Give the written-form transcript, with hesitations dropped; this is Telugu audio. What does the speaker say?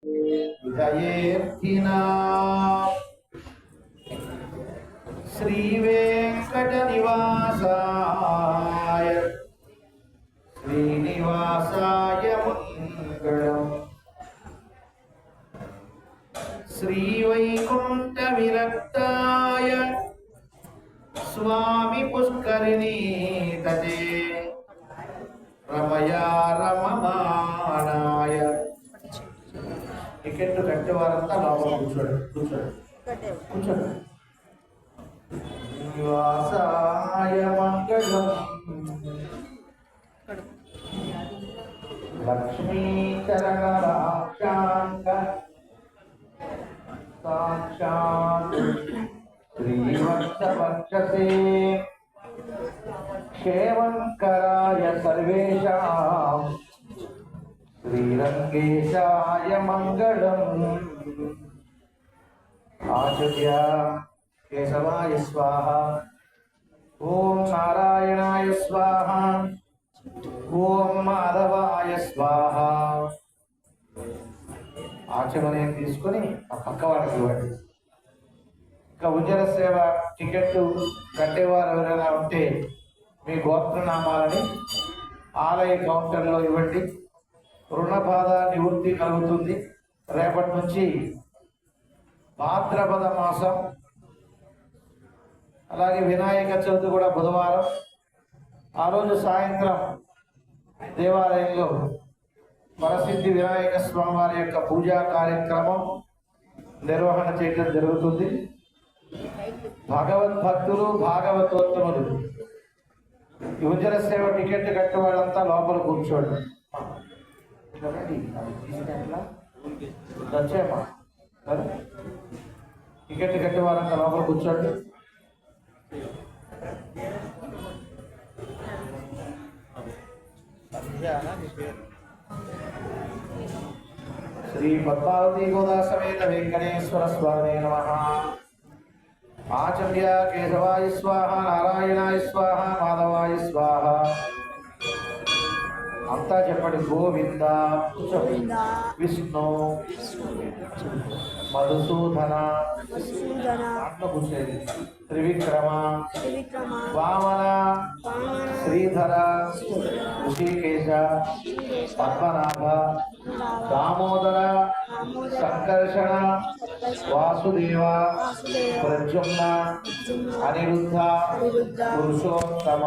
श्री वेंकट निवासाय श्रीनिवासाय मंगलम्। श्री वैकुंठ विरक्ताय स्वामी पुष्करिणी तटे रमया रममाणाय। टिकेट कट्टेवारंతా లోపల కూర్చోండి निवासाय मंगलम्। लक्ष्मीचरण राक्षांक साक्षात् श्रीवत्सवक्षसे क्षेमंकराय सर्वेषां श्रीरंगेशाय मंगलम्। आचर्य केशवाय स्वाहा। ओम नारायणाय स्वाहा। ओम माधवाय स्वाहा। ఆచమనే తీసుకొని ఆ పక్క వాళ్ళకి ఇవ్వండి. ఇంకా ఉజ్జల సేవ టికెట్ కట్టేవారు ఎవరైనా ఉంటే మీ గోత్రనామాలని ఆలయ కౌంటర్లో ఇవ్వండి. రుణ బాధ నివృత్తి కలుగుతుంది. రేపటి నుంచి భాద్రపద మాసం, అలాగే వినాయక చవితి కూడా బుధవారం. ఆ రోజు సాయంత్రం దేవాలయంలో వరసిద్ధి వినాయక స్వామి వారి యొక్క పూజా కార్యక్రమం నిర్వహణ చేయడం జరుగుతుంది. భగవద్భక్తులు భాగవతోత్తములు యువజన సేవ టికెట్ కట్టే వాళ్ళంతా లోపల కూర్చోండి. వచ్చేమ్మా, టికెట్ కట్టే వాళ్ళంతా లోపల కూర్చోండి. श्री पद्मावती गोदा समेत वेंकटेश्वर स्वामी नमः। आचर्य केशवाय स्वाहा। नारायणाय स्वाहा। माधवाय स्वाहा। अंता చెప్పండి. గోవింద విష్ణు మధుసూదన త్రివిక్రమ వామన శ్రీధర ఋషికేశ పద్మనాభ దామోదర సంకర్షణ వాసుదేవ ప్రద్యుమ్న అనిరుద్ధ పురుషోత్తమ